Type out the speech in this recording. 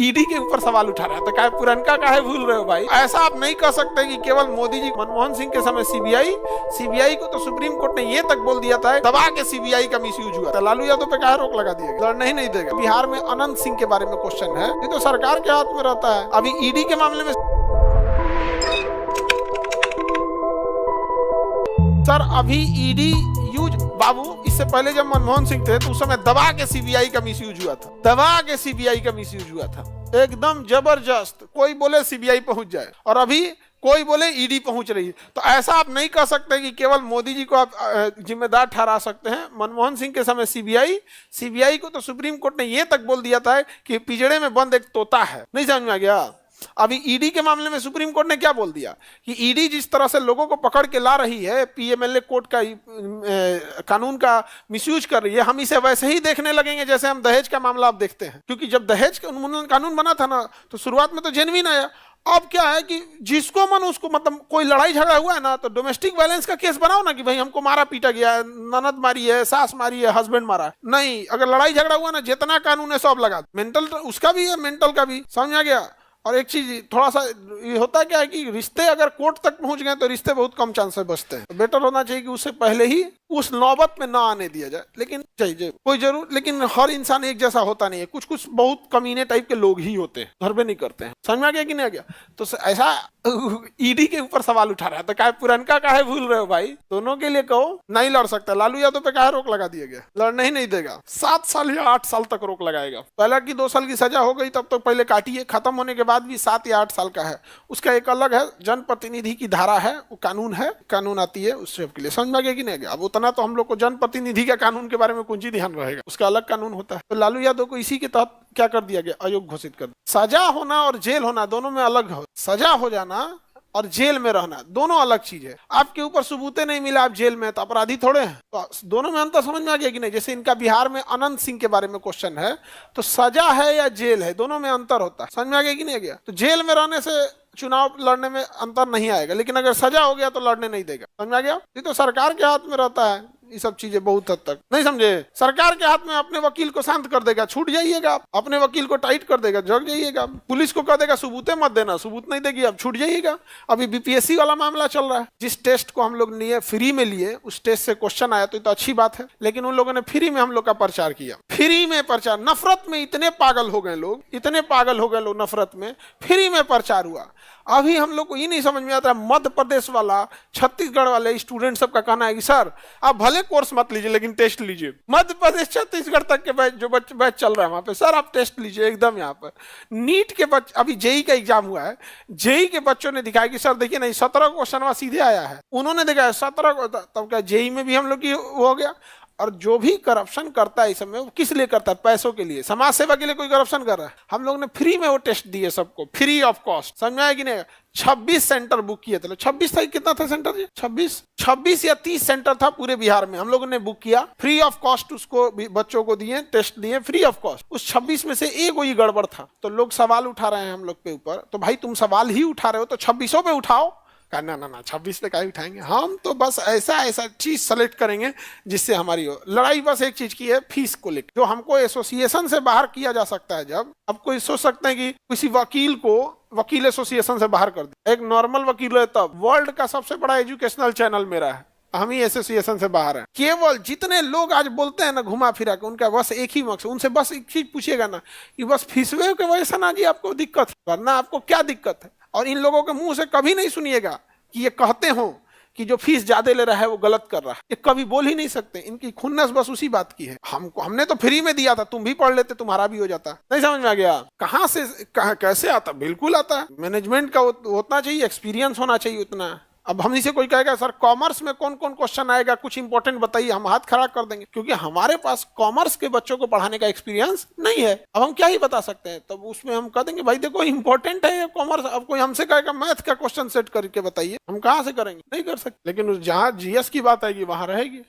ED के ऊपर सवाल उठा रहा है, तो क्या पुरनका काहे भूल रहे हो भाई? ऐसा आप नहीं कह सकते कि केवल मोदी जी, मनमोहन सिंह के समय सीबीआई को तो सुप्रीम कोर्ट ने ये तक बोल दिया था दबा के सीबीआई का मिसयूज हुआ था। लालू यादव पे काहे रोक लगा दिया, लड़ने ही नहीं देगा। बिहार में अनंत सिंह के बारे में क्वेश्चन है, ये तो सरकार के हाथ में रहता है। अभी ईडी के मामले में सर, अभी ईडी यूज बाबू, इससे पहले जब मनमोहन सिंह थे तो उस समय दबा के सीबीआई का मिसयूज हुआ था, दबा के सीबीआई का मिसयूज हुआ था, एकदम जबरदस्त। कोई बोले सीबीआई पहुंच जाए और अभी कोई बोले ईडी पहुंच रही है। तो ऐसा आप नहीं कह सकते कि केवल मोदी जी को आप जिम्मेदार ठहरा सकते हैं। मनमोहन सिंह के समय सीबीआई को तो सुप्रीम कोर्ट ने ये तक बोल दिया था कि पिंजड़े में बंद एक तोता है। नहीं समझ में आ गया? अभी ईडी के मामले में सुप्रीम कोर्ट ने क्या बोल दिया कि ईडी जिस तरह से लोगों को पकड़ के ला रही है, पीएमएलए कोर्ट का कानून का मिसयूज कर रही है, हम इसे वैसे ही देखने लगेंगे जैसे हम दहेज का मामला आप देखते हैं। क्योंकि जब दहेज का उन्मूलन कानून बना था ना, तो शुरुआत में तो जेन्युइन आया। अब क्या है कि जिसको मन उसको, मतलब कोई लड़ाई झगड़ा हुआ है ना, तो डोमेस्टिक वायलेंस का केस बनाओ ना कि भाई हमको मारा पीटा गया, ननद मारी है, सास मारी है, हस्बैंड मारा है। नहीं, अगर लड़ाई झगड़ा हुआ ना, जितना कानून है सब लगा। मेंटल उसका भी है, मेंटल का भी। समझ आ गया? और एक चीज थोड़ा सा ये होता क्या है कि रिश्ते अगर कोर्ट तक पहुंच गए तो रिश्ते बहुत कम चांस से बचते हैं। तो बेटर होना चाहिए कि उससे पहले ही उस नौबत में ना आने दिया जाए। लेकिन चाहिए कोई जरूर, लेकिन हर इंसान एक जैसा होता नहीं है। कुछ कुछ बहुत कमीने टाइप के लोग ही होते हैं, घर पे नहीं करते हैं। समझ में आ गया कि नहीं आ गया? तो ऐसा ईडी के ऊपर सवाल उठा रहा है, तो क्या पुरनका काहे भूल रहे हो भाई? दोनों के लिए कहो नहीं लड़ सकता। लालू यादव पे काहे रोक लगा दिया गया? लड़ने ही नहीं देगा। 7 साल या 8 साल तक रोक लगाएगा। पहला की 2 साल की सजा हो गई, तब तक पहले काटिए, खत्म होने के बाद भी 7 या 8 साल का है। उसका एक अलग है, जनप्रतिनिधि की धारा है, वो कानून है, कानून आती है उस सब के लिए। समझ में आ गया कि नहीं आ गया? अब उतना तो हम लोग को जनप्रतिनिधि का कानून के बारे में कुछ ही ध्यान रहेगा, उसका अलग कानून होता है। तो लालू यादव को इसी के तहत क्या कर दिया गया? अयोग्य घोषित कर दिया। सजा होना और जेल होना दोनों में अलग हो। सजा हो जाना और जेल में रहना दोनों अलग चीज है। आपके ऊपर सबूतें नहीं मिला, आप जेल में, तो अपराधी थोड़े हैं। तो दोनों में अंतर समझ में आ गया कि नहीं? जैसे इनका बिहार में अनंत सिंह के बारे में क्वेश्चन है, तो सजा है या जेल है, दोनों में अंतर होता है। समझ में आ गया कि नहीं आ गया? तो जेल में रहने से चुनाव लड़ने में अंतर नहीं आएगा, लेकिन अगर सजा हो गया तो लड़ने नहीं देगा। समझ में आ गया? ये तो सरकार के हाथ में रहता है ये सब चीजें, बहुत हद तक। नहीं समझे? सरकार के हाथ में अपने वकील को शांत कर देगा, छूट जाइएगा। अपने वकील को टाइट कर देगा, जग जाइएगा। पुलिस को कह देगा सबूतें मत देना, सबूत नहीं देगी, अब छूट जाइएगा। अभी बीपीएससी वाला मामला चल रहा है, जिस टेस्ट को हम लोग लिए फ्री में लिए, उस टेस्ट से क्वेश्चन आया तो अच्छी बात है, लेकिन उन लोगों ने फ्री में हम लोग का प्रचार किया। फ्री में प्रचार, नफरत में इतने पागल हो गए लोग, इतने पागल हो गए लोग नफरत में, फ्री में प्रचार हुआ। अभी हम लोग को ये नहीं समझ में आता, मध्य प्रदेश वाला, छत्तीसगढ़ वाले स्टूडेंट सबका कहना है कि सर आप भले कोर्स मत लीजिए लेकिन टेस्ट लीजिए। मध्य प्रदेश छत्तीसगढ़ तक के बैच, जो बैच चल रहा है वहां पे, सर आप टेस्ट लीजिए एकदम। यहाँ पर नीट के बच्चे, अभी जेई का एग्जाम हुआ है, जेई के बच्चों ने दिखाया कि सर देखिए नहीं 17 क्वेश्चन सीधे आया है। उन्होंने देखा 17, तब क्या जेई में भी हम लोग की हो गया। और जो भी करप्शन करता है इस समय, वो किस लिए करता है? पैसों के लिए, समाज सेवा के लिए कोई करप्शन कर रहा है? हम लोग ने फ्री में वो टेस्ट दिए सबको, फ्री ऑफ कॉस्ट। समझ में आया कि नहीं? 26 सेंटर बुक किए थे। 26 था, कितना था सेंटर जी? 26 या 30 सेंटर था पूरे बिहार में, हम लोगों ने बुक किया फ्री ऑफ कॉस्ट। उसको बच्चों को दिए, टेस्ट दिए फ्री ऑफ कॉस्ट। उस 26 में से एक वही गड़बड़ था। तो लोग सवाल उठा रहे हैं हम लोग के ऊपर, तो भाई तुम सवाल ही उठा रहे हो तो 26 पे उठाओ। ना ना ना 26 पे क्या उठाएंगे हम? तो बस ऐसा चीज सेलेक्ट करेंगे जिससे हमारी हो लड़ाई। बस एक चीज की है, फीस को लेकर, जो हमको एसोसिएशन से बाहर किया जा सकता है। जब अब कोई सोच सकते हैं कि किसी वकील को वकील एसोसिएशन से बाहर कर दे, एक नॉर्मल वकील है, तब वर्ल्ड का सबसे बड़ा एजुकेशनल चैनल मेरा है, हम ही एसोसिएशन से बाहर हैं। केवल जितने लोग आज बोलते हैं ना घुमा फिरा के, उनका बस एक ही मकसद, उनसे बस एक चीज पूछिएगा ना कि बस फीसवे के वजह से ना जी आपको दिक्कत है, वरना आपको क्या दिक्कत है? और इन लोगों के मुंह से कभी नहीं सुनिएगा कि ये कहते हो कि जो फीस ज्यादा ले रहा है वो गलत कर रहा है, ये कभी बोल ही नहीं सकते। इनकी खुन्नस बस उसी बात की है। हमने तो फ्री में दिया था, तुम भी पढ़ लेते, तुम्हारा भी हो जाता। नहीं समझ में आ गया? कहाँ से कैसे आता? बिल्कुल आता है। मैनेजमेंट का होना चाहिए, एक्सपीरियंस होना चाहिए उतना। अब हम से कोई कहेगा सर कॉमर्स में कौन कौन क्वेश्चन आएगा, कुछ इंपॉर्टेंट बताइए, हम हाथ खड़ा कर देंगे, क्योंकि हमारे पास कॉमर्स के बच्चों को पढ़ाने का एक्सपीरियंस नहीं है। अब हम क्या ही बता सकते हैं? तब उसमें हम कह देंगे भाई देखो इंपॉर्टेंट है ये कॉमर्स। अब कोई हमसे कहेगा मैथ का क्वेश्चन सेट करके बताइए, हम कहाँ से करेंगे? नहीं कर सकते। लेकिन जहाँ जीएस की बात आएगी वहां रहेगी।